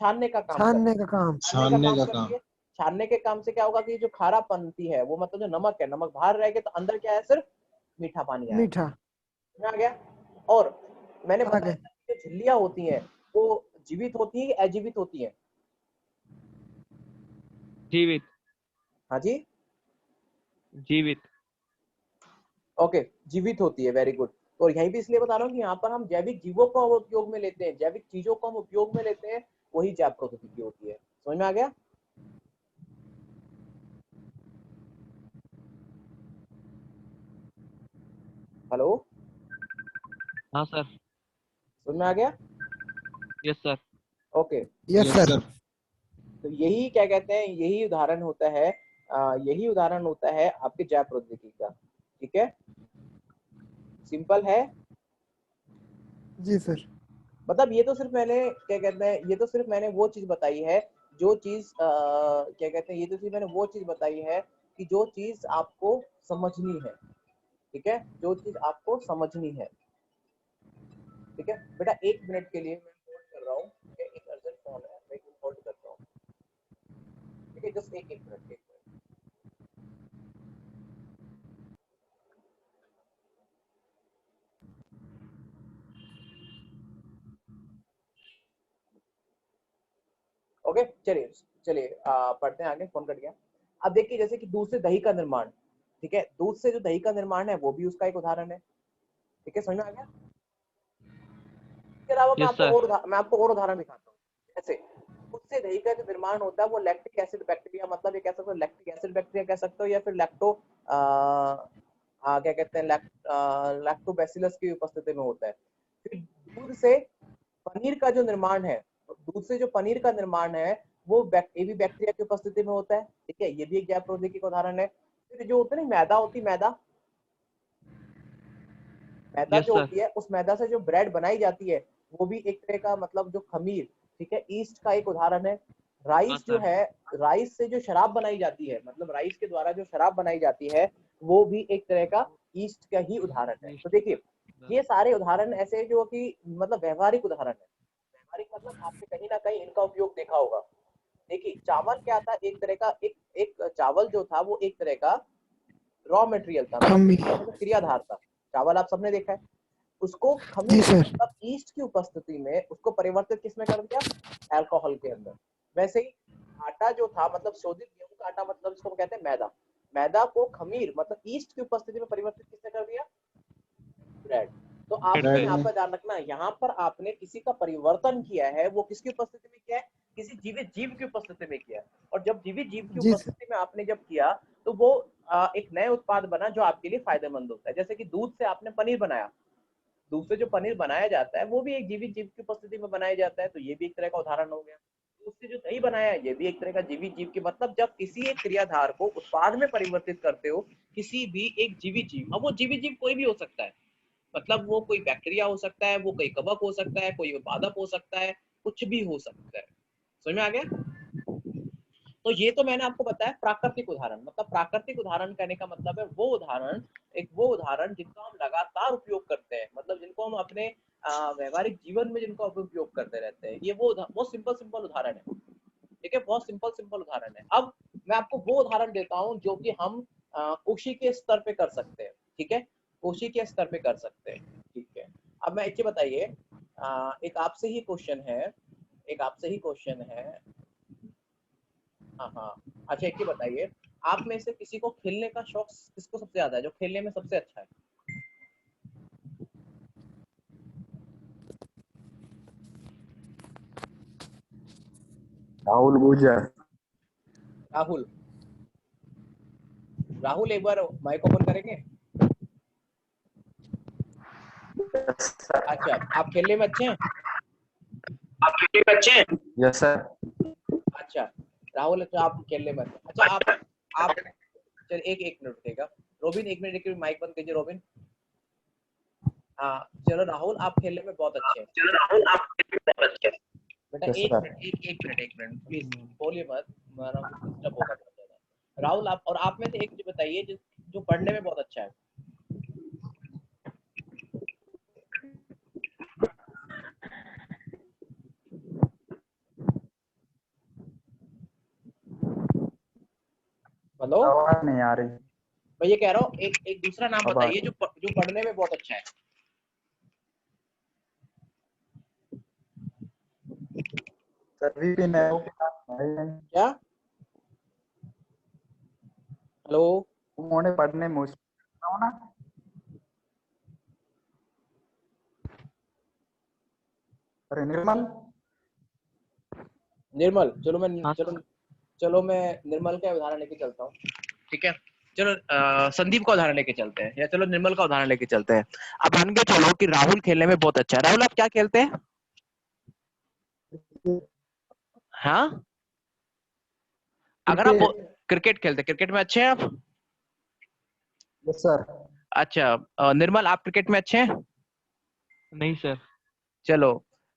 छानने का काम करती छानने है। का काम। छानने का छानने काम का करती काम. है। छानने के काम से क्या होगा कि जो खारा बनती है वो, मतलब जो नमक है, नमक बाहर रहेगा तो अंदर क्या है, सिर्फ मीठा पानी आएगा। मीठा। समझ आ गया? और मैंने बताया आगे। था कि जो झिल्लियां होती हैं वो जीवित होती है कि अजीवित होती है? जीवित। हाँ जी, जीवित। ओके, जीवित होती है, वेरी गुड। और यही भी इसलिए बता रहा हूँ कि यहाँ पर हम जैविक जीवों को उपयोग में लेते हैं, जैविक चीजों को हम उपयोग में लेते हैं, वही जैव प्रौद्योगिकी होती है। समझ में आ गया? हेलो, हाँ सर। समझ में आ गया? Yes sir. Okay, yes yes sir. Sir. तो यही क्या कहते हैं, यही उदाहरण होता है, यही उदाहरण होता है आपके जैव प्रौद्योगिकी का। ठीक है, सिंपल है। जी सर। मतलब ये तो सिर्फ मैंने क्या कहते हैं, ये तो सिर्फ मैंने वो चीज बताई है, जो चीज क्या कहते हैं, ये तो सिर्फ मैंने वो चीज बताई है कि जो चीज आपको समझनी है। ठीक है, जो चीज आपको समझनी है। ठीक है बेटा, 1 मिनट के लिए मैं होल्ड कर रहा हूँ। ठीक है, एक अर्जेंट फोन है, मैं होल्ड करता हूँ। ठीक है, जस्ट एक एक मिनट, 1 मिनट। ओके, चलिए चलिए पढ़ते हैं आगे, फोन कट गया। अब देखिए, जैसे कि दूध से दही का निर्माण। ठीक है, दूध से जो दही का निर्माण है वो भी उसका एक उदाहरण है। ठीक है, समझ में आ गया? इसके अलावा यस सर। मैं आपको और उदाहरण दिखाता हूँ। जैसे दूध से दही का जो निर्माण होता है वो लैक्टिक एसिड बैक्टीरिया, मतलब ये कह सकते हो लैक्टिक एसिड बैक्टीरिया कह सकते हो, या फिर क्या कहते हैं, लैक्टोबैसिलस की उपस्थिति में होता है। फिर दूध से पनीर का जो निर्माण है, दूध से जो पनीर का निर्माण है वो एबी बैक्टीरिया की उपस्थिति में होता है। ठीक है, ये भी एक जैव प्रौद्योगिकी का उदाहरण है। फिर जो होता है ना मैदा होती, मैदा मैदा यस जो सर। होती है, उस मैदा से जो ब्रेड बनाई जाती है वो भी एक तरह का, मतलब जो खमीर, ठीक है, ईस्ट का एक उदाहरण है। हाँ राइस जो सर। है, राइस से जो शराब बनाई जाती है, मतलब राइस के द्वारा जो शराब बनाई जाती है वो भी एक तरह का ईस्ट का ही उदाहरण है। तो देखिए, ये सारे उदाहरण ऐसे जो कि मतलब व्यवहारिक उदाहरण है। व्यवहारिक मतलब आपने कहीं ना कहीं इनका उपयोग देखा होगा। देखिए, चावल क्या था, एक तरह का एक चावल जो था वो एक तरह का रॉ मटेरियल था, मतलब खमी। क्रियाधार था। चावल आप सबने देखा है। उसको जी खमीर सर। मतलब ईस्ट की उपस्थिति में उसको परिवर्तित किसमें कर दिया? अल्कोहल के अंदर। वैसे ही आटा जो था, मतलब शोधित गेहूं का आटा, मतलब इसको हम कहते हैं मैदा, मैदा को खमीर मतलब ईस्ट की उपस्थिति में परिवर्तित किसने कर दिया? ब्रेड। तो आपको ब्रेड यहाँ में। पर ध्यान रखना, यहाँ पर आपने किसी का परिवर्तन किया है, वो किसकी उपस्थिति में किया है? किसी जीवित जीव की उपस्थिति में किया है। और जब जीवित जीव की जी सर। उपस्थिति में आपने जब किया, तो वो एक नए उत्पाद बना जो आपके लिए फायदेमंद होता है। जैसे कि दूध से आपने पनीर बनाया, दूध से जो पनीर बनाया जाता है वो भी एक जीवित जीव की उपस्थिति में बनाया जाता है, तो ये भी एक तरह का उदाहरण हो गया। दूध से जो दही बनाया है ये भी एक तरह का जीवित जीव की, मतलब जब किसी एक क्रियाधार को उत्पाद में परिवर्तित करते हो, किसी भी एक जीवित जीव, अब वो जीवित जीव कोई भी हो सकता है, मतलब वो कोई बैक्टीरिया हो सकता है, वो कोई कवक हो सकता है, कोई पादप हो सकता है, कुछ भी हो सकता है। समझ में आ गया? तो ये तो मैंने आपको बताया प्राकृतिक उदाहरण। मतलब प्राकृतिक उदाहरण कहने का मतलब है वो उदाहरण, एक वो उदाहरण जिनका हम लगातार उपयोग करते हैं, मतलब जिनको हम अपने व्यवहारिक जीवन में जिनको हम उपयोग करते रहते हैं, ये वो सिंपल सिंपल उदाहरण है। ठीक है, बहुत सिंपल सिंपल उदाहरण है। अब मैं आपको वो उदाहरण देता हूँ जो कि हम कोशी के स्तर पे कर सकते हैं। ठीक है, कोशी के स्तर पे कर सकते हैं। ठीक है, अब मैं एक बताइए, एक आपसे ही क्वेश्चन है, एक आपसे ही क्वेश्चन है। हाँ हाँ, अच्छा एक ही बताइए, आप में से किसी को खेलने का शौक किसको सबसे ज्यादा है, जो खेलने में सबसे अच्छा है? राहुल गुजर। राहुल। राहुल एक बार माइक ओपन करेंगे? अच्छा, आप खेलने में अच्छे हैं? आप कितने बच्चे हैं? Yes sir. अच्छा राहुल, अच्छा आप खेलने में अच्छे, अच्छा आप चलिए एक एक मिनट रुकेगा। रोबिन एक मिनट, एक माइक बंद कीजिए रोबिन। हाँ चलो राहुल, आप खेलने में बहुत अच्छे हैं। चलो राहुल, आप कितने बच्चे हैं? बेटा यस एक सर। मिनट, एक मिनट प्लीज बोलिए मत, वरना डिस्टर्ब होगा बहुत ज्यादा। राहुल आप, और आप में से एक मुझे बताइए जो जो पढ़ने में बहुत अच्छा है। हेलो, आवाज नहीं आ रही। मैं ये कह रहा हूँ, एक एक दूसरा नाम अब आ बताइए रही। जो पढ़ने में बहुत अच्छा है। सर भी नहीं। क्या? हेलो, उन्होंने पढ़ने में मुश्किल ना। अरे निर्मल। निर्मल, चलो मैं हाँ चलो सर। चलो मैं निर्मल का उदाहरण लेके चलता हूँ। ठीक है, चलो संदीप का उदाहरण लेके चलते हैं, या चलो निर्मल का उदाहरण लेके चलते हैं। अब मान के चलो कि राहुल खेलने में बहुत अच्छा है। राहुल आप क्या खेलते हैं? हाँ, अगर आप क्रिकेट खेलते, क्रिकेट में अच्छे हैं आप? Yes sir. अच्छा, निर्मल आप क्रिकेट में अच्छे हैं? नहीं सर। चलो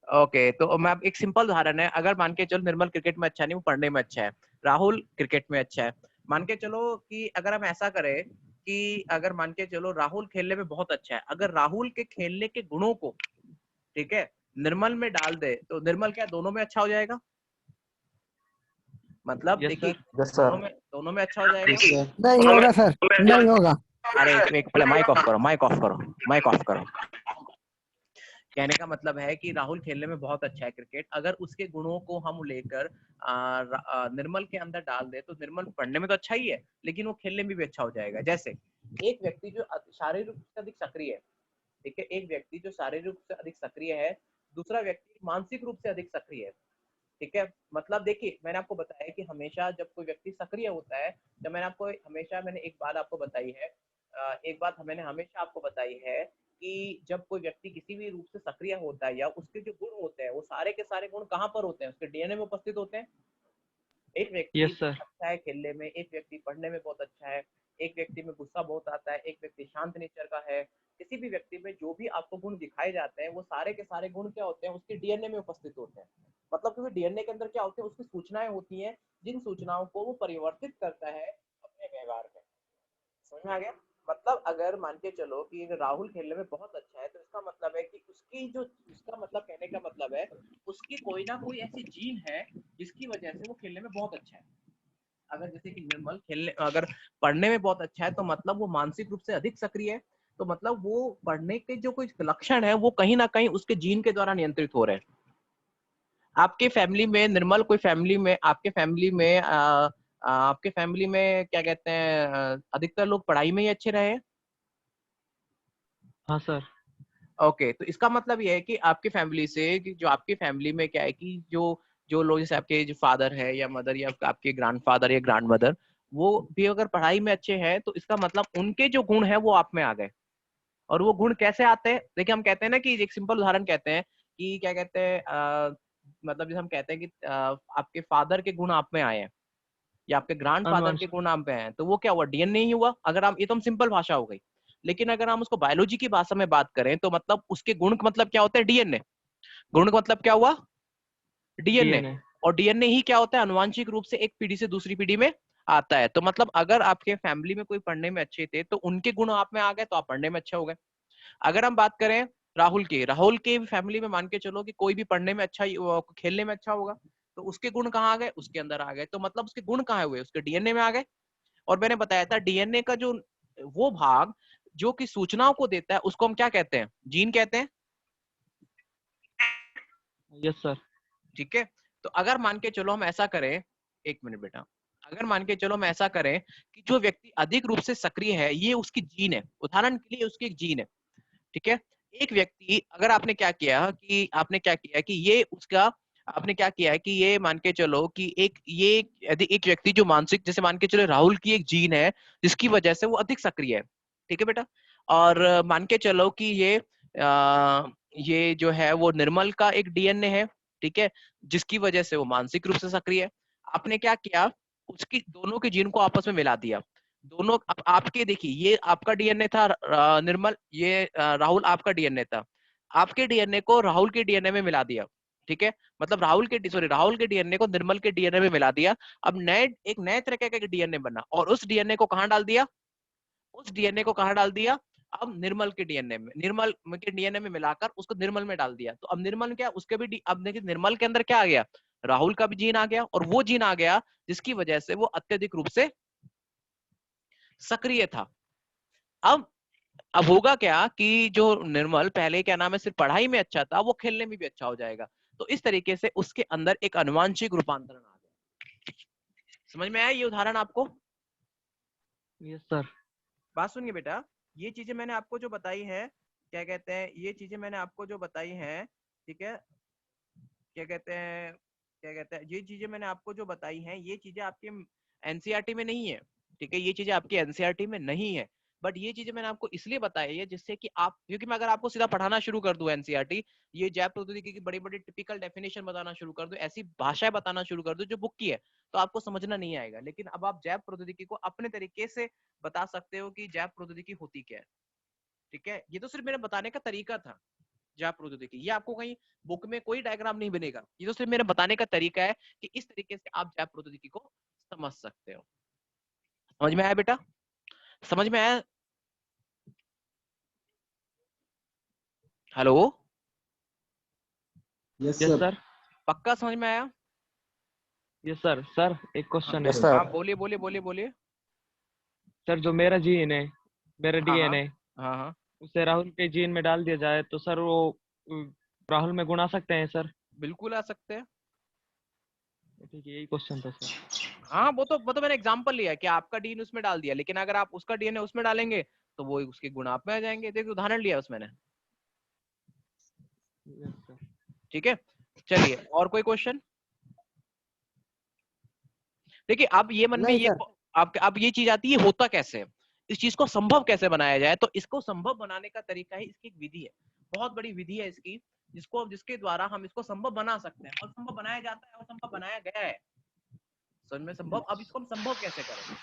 ओके, तो मैं एक सिंपल उदाहरण है, अगर मान के चलो निर्मल क्रिकेट में अच्छा नहीं, वो पढ़ने में अच्छा है, राहुल क्रिकेट में अच्छा है। मान के चलो कि अगर हम ऐसा करें कि अगर मान के चलो राहुल खेलने में बहुत अच्छा है, अगर राहुल के खेलने के गुणों को, ठीक है, निर्मल में डाल दे तो निर्मल क्या दोनों में अच्छा हो जाएगा? मतलब यस देखिए सर। यस दोनों में अच्छा हो जाएगा। Yes sir. नहीं होगा सर, नहीं होगा। अरे एक पहले माइक ऑफ करो, माइक ऑफ करो, माइक ऑफ करो। कहने का मतलब है कि राहुल खेलने में बहुत अच्छा है क्रिकेट, अगर उसके गुणों को हम लेकर निर्मल के अंदर डाल दे तो निर्मल पढ़ने में तो अच्छा ही है, लेकिन वो खेलने में भी अच्छा हो जाएगा। जैसे एक व्यक्ति जो शारीरिक रूप से अधिक सक्रिय है, ठीक है, एक व्यक्ति जो शारीरिक रूप से अधिक सक्रिय है, दूसरा व्यक्ति मानसिक रूप से अधिक सक्रिय है, ठीक है। मतलब देखिए मैंने आपको बताया कि हमेशा जब कोई व्यक्ति सक्रिय होता है, जब मैंने एक बात आपको बताई है, एक बात मैंने हमेशा आपको बताई है कि जब कोई व्यक्ति किसी भी रूप से सक्रिय होता है या उसके जो गुण होते हैं वो सारे के सारे गुण कहाँ पर होते हैं? उसके डीएनए में उपस्थित होते हैं। एक व्यक्ति यस सर। अच्छा है खेलने में, एक व्यक्ति पढ़ने में बहुत अच्छा है, एक व्यक्ति में गुस्सा बहुत आता है, एक व्यक्ति शांत नेचर का है। किसी भी व्यक्ति में जो भी आपको गुण दिखाए जाते हैं वो सारे के सारे गुण क्या होते हैं? उसके डीएनए में उपस्थित होते हैं। मतलब क्योंकि डीएनए के अंदर क्या होते हैं? उसकी सूचनाएं होती हैं, जिन सूचनाओं को वो परिवर्तित करता है अपने व्यवहार में। समझ में आ गया? मतलब अगर मान के चलो कि राहुल खेलने में बहुत अच्छा है तो इसका मतलब है कि उसका मतलब कहने का मतलब है उसकी कोई ना कोई ऐसी जीन है जिसकी वजह से वो खेलने में बहुत अच्छा है। अगर जैसे कि निर्मल खेलने अगर पढ़ने में बहुत अच्छा है तो मतलब वो मानसिक रूप से अधिक सक्रिय है, तो मतलब वो पढ़ने के जो कोई लक्षण है वो कहीं ना कहीं उसके जीन के द्वारा नियंत्रित हो रहे हैं। आपके फैमिली में निर्मल, कोई फैमिली में आपके फैमिली में क्या कहते हैं, अधिकतर लोग पढ़ाई में ही अच्छे रहे हैं? हाँ सर। ओके, तो इसका मतलब ये है कि आपकी फैमिली से कि जो आपकी फैमिली में क्या है कि जो जो लोग जैसे आपके जो फादर है या मदर या आपके ग्रैंडफादर या ग्रैंडमदर, वो भी अगर पढ़ाई में अच्छे हैं तो इसका मतलब उनके जो गुण है वो आप में आ गए। और वो गुण कैसे आते हैं? देखिए हम कहते हैं ना कि एक सिंपल उदाहरण कहते हैं कि क्या कहते हैं, मतलब जैसे हम कहते हैं कि आपके फादर के गुण आप में आए हैं या आपके ग्रैंडफादर के अनुवांशिक। गुण आप में आए हैं, तो वो क्या हुआ? डीएनए ही हुआ। अगर हम, ये तो हम सिंपल भाषा हो गई, लेकिन अगर हम उसको बायोलॉजी की भाषा में बात करें तो मतलब उसके गुण का मतलब क्या होता है? डीएनए। गुण का मतलब क्या हुआ? डीएनए। डीएनए। और डीएनए ही क्या होता है? अनुवांशिक रूप से एक पीढ़ी से दूसरी पीढ़ी में आता है। तो मतलब अगर आपके फैमिली में कोई पढ़ने में अच्छे थे तो उनके गुण आप में आ गए तो आप पढ़ने में अच्छे हो गए। अगर हम बात करें राहुल के फैमिली में मान के चलो कि कोई भी पढ़ने में अच्छा खेलने में अच्छा होगा, तो उसके गुण कहाँ आ गए? उसके अंदर आ गए। तो मतलब उसके गुण कहाँ हुए? उसके डीएनए में आ गए। और मैंने बताया था डीएनए का जो वो भाग जो कि सूचनाओं को देता है उसको हम क्या कहते हैं? जीन कहते हैं। Yes sir. ठीक है, तो अगर मान के चलो हम ऐसा करें, एक मिनट बेटा, अगर मान के चलो हम ऐसा करें कि जो व्यक्ति अधिक रूप से सक्रिय है ये उसकी जीन है, उदाहरण के लिए उसकी एक जीन है, ठीक है। एक व्यक्ति, अगर आपने क्या किया कि ये उसका, आपने क्या किया है कि ये मान के चलो कि यदि एक व्यक्ति जो मानसिक, जैसे मान के चलो राहुल की एक जीन है जिसकी वजह से वो अधिक सक्रिय है, ठीक है बेटा। और मान के चलो कि ये जो है वो निर्मल का एक डीएनए है, ठीक है, जिसकी वजह से वो मानसिक रूप से सक्रिय है। आपने क्या किया? उसकी दोनों के जीन को आपस में मिला दिया। दोनों, अब आपके देखिए ये आपका डीएनए था निर्मल, ये राहुल आपका डीएनए था। आपके डीएनए को राहुल के डीएनए में मिला दिया, ठीक है। मतलब राहुल के डीएनए को निर्मल के डीएनए में मिला दिया। अब एक नए तरह का डीएनए बना, और उस डीएनए को कहां डाल दिया? उस डीएनए को कहां डाल दिया? अब निर्मल के डीएनए में मिलाकर उसको निर्मल में डाल दिया। तो अब निर्मल क्या, उसके भी अब देखिए निर्मल के अंदर क्या आ गया? राहुल का भी जीन आ गया, और वो जीन आ गया जिसकी वजह से वो अत्यधिक रूप से सक्रिय था। अब अब होगा क्या कि जो निर्मल पहले क्या नाम है सिर्फ पढ़ाई में अच्छा था, वो खेलने में भी अच्छा हो जाएगा। तो इस तरीके से उसके अंदर एक अनुवांशिक रूपांतरण आ गया। समझ में आया ये उदाहरण आपको? Yes sir. बात सुनिए बेटा, ये चीजें मैंने आपको जो बताई है, क्या कहते हैं, ये चीजें मैंने आपको जो बताई हैं, ठीक है, क्या कहते हैं ये चीजें मैंने आपको जो बताई हैं, ये चीजें आपके एनसीईआरटी में नहीं है। ठीक है, ये चीजें आपकी एनसीईआरटी में नहीं है, बट ये चीजें मैंने आपको इसलिए बताई है जिससे कि आप, क्योंकि मैं अगर आपको सीधा पढ़ाना शुरू कर दूं एनसीईआरटी, ये जैव प्रौद्योगिकी की बड़ी बड़ी टिपिकल डेफिनेशन बताना शुरू कर दूं, ऐसी भाषाएं बताना शुरू कर दूं जो बुक की है, तो आपको समझना नहीं आएगा। लेकिन अब आप जैव प्रौद्योगिकी को अपने तरीके से बता सकते हो कि जैव प्रौद्योगिकी होती क्या है। ठीक है, ये तो सिर्फ मेरे बताने का तरीका था जैव प्रौद्योगिकी, ये आपको कहीं बुक में कोई डायग्राम नहीं बनेगा, ये तो सिर्फ मेरे बताने का तरीका है कि इस तरीके से आप जैव प्रौद्योगिकी को समझ सकते हो। समझ में आया बेटा? समझ में आया? Hello, yes yes sir. Sir. पक्का समझ में आया? Yes sir. सर एक क्वेश्चन है यस सर। सर। हाँ बोलिए बोलिए बोलिए बोलिए। सर जो मेरा जीन है, मेरा हाँ हाँ डीएनए, हाँ हाँ, उसे राहुल के जीन में डाल दिया जाए तो सर वो राहुल में गुण आ सकते हैं सर? बिल्कुल आ सकते हैं। ठीक है, यही क्वेश्चन था सर। हाँ वो तो मैंने एग्जांपल लिया कि आपका डीएनए उसमें डाल दिया, लेकिन अगर आप उसका डीएनए उसमें डालेंगे तो वो उसके गुण आप में आ जाएंगे। देखिए उदाहरण लिया उसमें मैंने। Yes sir. ठीक है, चलिए और कोई क्वेश्चन? देखिए अब ये मन में नहीं ये सर। अब ये चीज आती है, होता कैसे है, इस चीज को संभव कैसे बनाया जाए। तो इसको संभव बनाने का तरीका है, इसकी एक विधि है, बहुत बड़ी विधि है इसकी, जिसके द्वारा हम इसको संभव बना सकते हैं, और संभव बनाया जाता है और संभव बनाया गया है। समझ में? संभव, अब इसको हम संभव कैसे करें?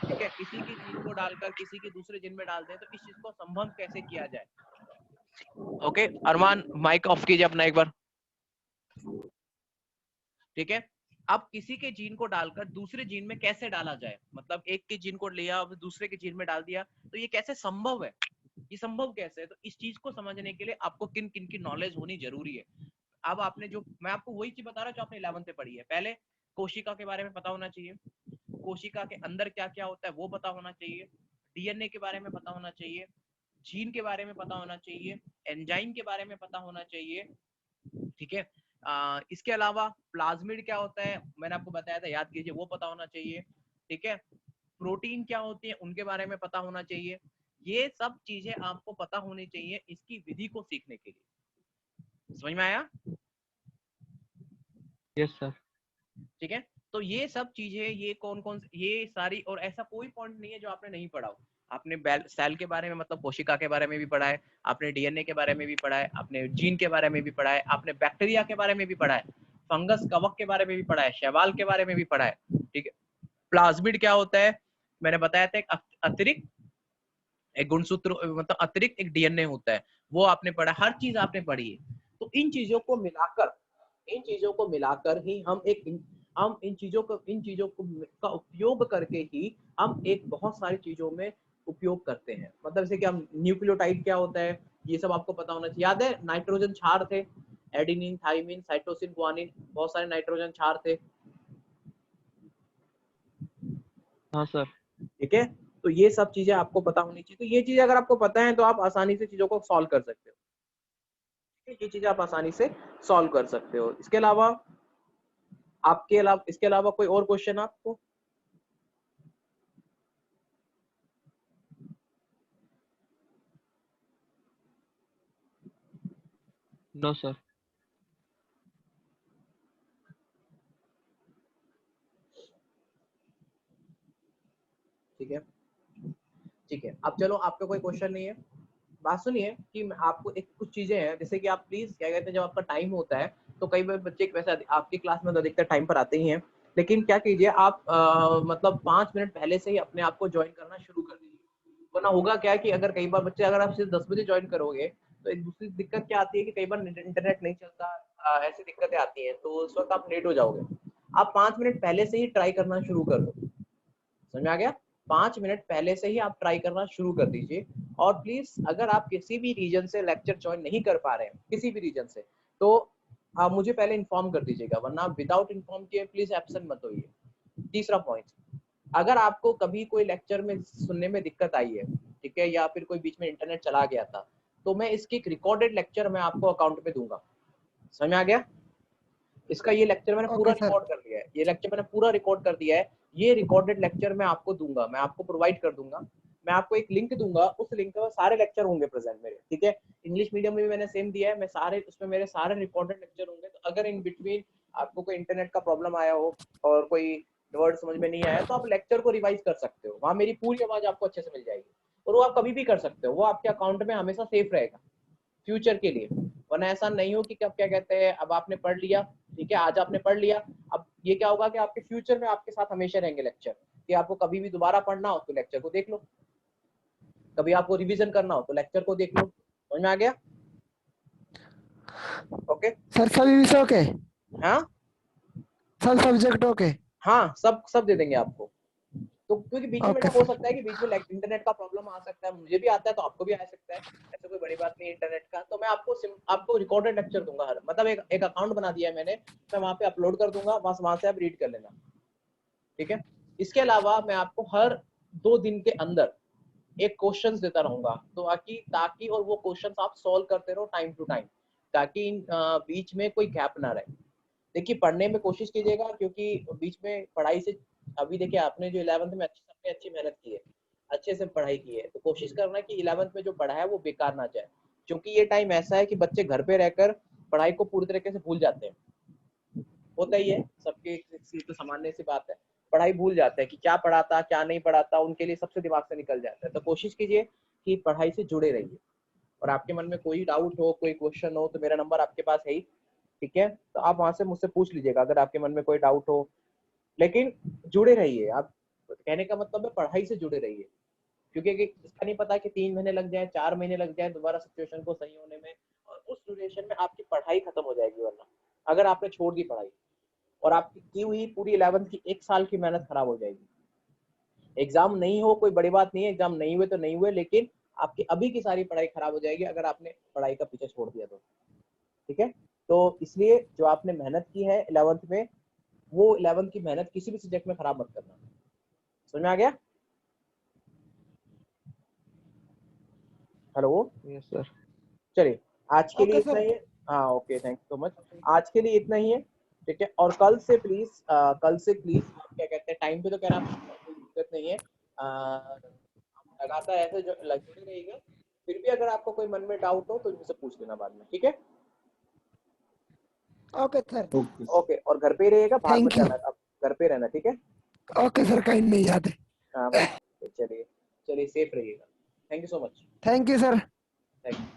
ठीक है, किसी की जीन को डालकर किसी की दूसरे जीन में डाल दें, तो इस चीज को संभव कैसे किया जाए। ओके अरमान, माइक ऑफ कीजिए अपना एक बार। ठीक है, अब किसी के जीन को डालकर दूसरे जीन में कैसे डाला जाए, मतलब एक के जीन को लिया अब दूसरे के जीन में डाल दिया, तो ये कैसे संभव है, ये संभव कैसे है। तो इस चीज को समझने के लिए आपको किन किन की नॉलेज होनी जरूरी है। अब आपने जो, मैं आपको वही चीज बता रहा हूँ जो आपने 11th में पढ़ी है। पहले कोशिका के बारे में पता होना चाहिए, कोशिका के अंदर क्या क्या होता है वो पता होना चाहिए, डीएनए के बारे में पता होना चाहिए, जीन के बारे में पता होना चाहिए, एंजाइम के बारे में पता होना चाहिए। ठीक है, इसके अलावा प्लाज्मिड क्या होता है मैंने आपको बताया था, याद कीजिए, वो पता होना चाहिए। ठीक है, प्रोटीन क्या होती है उनके बारे में पता होना चाहिए। ये सब चीजें आपको पता होनी चाहिए इसकी विधि को सीखने के लिए। समझ में आया? Yes sir. ठीक है, तो ये सब चीजें, ये कौन कौन, ये सारी, और ऐसा कोई पॉइंट नहीं है जो आपने नहीं पढ़ा हो। आपने सेल के बारे में, मतलब कोशिका के बारे में भी पढ़ा है, आपने डीएनए के बारे में भी पढ़ा है, आपने जीन के बारे में भी पढ़ा है, आपने बैक्टीरिया के बारे में भी पढ़ा है, फंगस कवक के बारे में भी पढ़ा है, शैवाल के बारे में भी पढ़ा है। ठीक है, प्लाज्मिड क्या होता है मैंने बताया था, एक अतिरिक्त एक गुणसूत्र, मतलब अतिरिक्त एक डीएनए होता है, वो आपने पढ़ा, हर चीज आपने पढ़ी है। तो इन चीजों को मिलाकर, इन चीजों को मिलाकर ही हम इन चीजों को का उपयोग करके ही हम एक बहुत सारी चीजों में उपयोग करते हैं। मतलब जैसे कि हम, न्यूक्लियोटाइड क्या होता है ये सब आपको पता होना चाहिए। याद है नाइट्रोजन क्षार थे, एडेनिन, थाइमिन, साइटोसिन, गुआनिन, बहुत सारे नाइट्रोजन क्षार थे। हाँ सर। ठीक है, तो ये सब चीजें आपको पता होनी चाहिए। तो ये चीजें अगर आपको पता है तो आप आसानी से चीजों को सॉल्व कर सकते हो। ये चीजें आप आसानी से सॉल्व कर सकते हो। इसके अलावा इसके अलावा कोई और क्वेश्चन आपको? No sir. ठीक है, ठीक है, अब चलो आपका कोई क्वेश्चन नहीं है, बात सुनिए कि मैं आपको एक कुछ चीजें हैं, जैसे कि आप प्लीज क्या कहते हैं, जब आपका टाइम होता है तो कई बार बच्चे वैसे आपकी क्लास में तो अधिकतर टाइम पर आते ही हैं, लेकिन क्या कीजिए आप मतलब 5 मिनट पहले से ही अपने आप को ज्वाइन करना शुरू कर दीजिए। वरना होगा क्या कि अगर कई बार बच्चे, अगर आप सिर्फ 10 बजे ज्वाइन करोगे तो एक दूसरी दिक्कत क्या आती है कि कई बार इंटरनेट नहीं चलता, ऐसी दिक्कतें आती हैं, तो उस वक्त आप लेट हो जाओगे। आप 5 मिनट पहले से ही ट्राई करना शुरू कर दो। समझ में आ गया? 5 मिनट पहले से ही आप ट्राई करना शुरू कर दीजिए। और प्लीज अगर आप किसी भी रीजन से लेक्चर ज्वाइन नहीं कर पा रहे हैं, किसी भी रीजन से, तो आप मुझे पहले इन्फॉर्म कर दीजिएगा, वरना विदाउट इन्फॉर्म किए प्लीज एब्सेंट मत होइए। तीसरा पॉइंट, अगर आपको कभी कोई लेक्चर में सुनने में दिक्कत आई है, ठीक है, या फिर कोई बीच में इंटरनेट चला गया था, तो मैं इसकी एक रिकॉर्डेड लेक्चर मैं आपको अकाउंट में दूंगा। समझ में आ गया? इसका ये लेक्चर मैंने पूरा ओके सर। रिकॉर्ड कर लिया है, ये लेक्चर मैंने पूरा रिकॉर्ड कर दिया है। ये रिकॉर्डेड लेक्चर मैं आपको दूंगा, मैं आपको प्रोवाइड कर दूंगा। मैं आपको एक लिंक दूंगा, उस लिंक पे सारे लेक्चर होंगे प्रेजेंट मेरे। ठीक है, इंग्लिश मीडियम में भी मैंने सेम दिया है, मैं सारे उसमें मेरे सारे रिकॉर्डेड लेक्चर होंगे। तो अगर इन बिटवीन आपको कोई इंटरनेट का प्रॉब्लम आया हो और कोई वर्ड समझ में नहीं आया तो आप लेक्चर को रिवाइज कर सकते हो, वहां मेरी पूरी आवाज आपको अच्छे से मिल जाएगी। और वो आप कभी भी कर सकते हो, वो आपके अकाउंट में हमेशा सेफ रहेगा फ्यूचर के लिए। वरना ऐसा नहीं हो कि क्या कहते हैं, अब आपने पढ़ लिया, ठीक है, आज आपने पढ़ लिया, अब ये क्या होगा कि आपके फ्यूचर में आपके साथ हमेशा रहेंगे लेक्चर, कि आपको कभी भी दोबारा पढ़ना हो तो लेक्चर को देख लो, कभी आपको रिवीजन करना हो तो लेक्चर को देख लो। समझ में आ गया? ओके सर सभी विषयों के, हाँ सब सब्जेक्टों के? हाँ, सब दे देंगे आपको। तो क्योंकि बीच में ओके बेटा हो सर। सकता है कि बीच में इंटरनेट का प्रॉब्लम आ सकता है, मुझे भी आता है तो आपको भी आ सकता है, ऐसा कोई बड़ी बात नहीं है इंटरनेट का। तो मैं आपको रिकॉर्डेड लेक्चर दूंगा, हर मतलब एक अकाउंट बना दिया है मैंने, मैं वहां पे अपलोड कर दूंगा, वहां से आप रीड कर लेना, ठीक है। इसके अलावा मैं आपको हर 2 दिन के अंदर एक क्वेश्चंस देता रहूंगा, तो ताकि और वो क्वेश्चंस आप सॉल्व करते रहो टाइम टू टाइम, ताकि बीच में कोई गैप ना रहे। देखिए पढ़ने में कोशिश कीजिएगा, क्योंकि बीच में पढ़ाई से, अभी देखिए आपने जो 11th में अच्छी मेहनत की है, अच्छे से पढ़ाई की है, तो कोशिश करना कि 11th में जो पढ़ा है वो बेकार ना जाए, क्योंकि ये टाइम ऐसा है कि बच्चे घर पे रहकर पढ़ाई को पूरी तरीके से भूल जाते हैं। होता ही है सबके, तो सामान्य सी बात है, पढ़ाई भूल जाते हैं कि क्या पढ़ा था क्या नहीं पढ़ा था, उनके लिए सबसे दिमाग से निकल जाता है। तो कोशिश कीजिए कि पढ़ाई से जुड़े रहिए, और आपके मन में कोई डाउट हो, कोई क्वेश्चन हो, तो मेरा नंबर आपके पास है ही, ठीक है, तो आप वहां से मुझसे पूछ लीजिएगा अगर आपके मन में कोई डाउट हो। लेकिन जुड़े रहिए, आप कहने का मतलब है पढ़ाई से जुड़े रहिए, क्योंकि इसका नहीं पता कि 3 महीने लग जाए, 4 महीने लग जाए दोबारा सिचुएशन को सही होने में, और उस ड्यूरेशन में आपकी पढ़ाई खत्म हो जाएगी, वरना अगर आपने छोड़ दी पढ़ाई और आपकी की हुई पूरी 11th की 1 साल की मेहनत खराब हो जाएगी। एग्जाम नहीं हो कोई बड़ी बात नहीं है, एग्जाम नहीं हुए तो नहीं हुए, लेकिन आपकी अभी की सारी पढ़ाई खराब हो जाएगी अगर आपने पढ़ाई का पीछे छोड़ दिया तो, ठीक है। तो इसलिए जो आपने मेहनत की है 11th में, वो 11th की मेहनत किसी भी सब्जेक्ट में खराब मत करना। समझ में आ गया? Hello, yes sir. चलिए आज के लिए ओके इतना सर। ही है। हाँ okay, thank you so much, आज के लिए इतना ही है, ठीक है। और कल से प्लीज आप क्या कहते हैं, टाइम पे तो कहना कोई दिक्कत नहीं है, लगातार ऐसे जो जुड़े रहिएगा, फिर भी अगर आपको कोई मन में डाउट हो तो मुझसे पूछ लेना बाद में, ठीक है। Okay sir. ओके, और घर पे ही रहिएगा, बाहर मत थैंक यू। जाना, अब घर पे रहना, ठीक है। ओके सर, कहीं नहीं जाते। हाँ बस, चलिए चलिए, सेफ रहिएगा, thank you so much. Thank you sir. Thank you.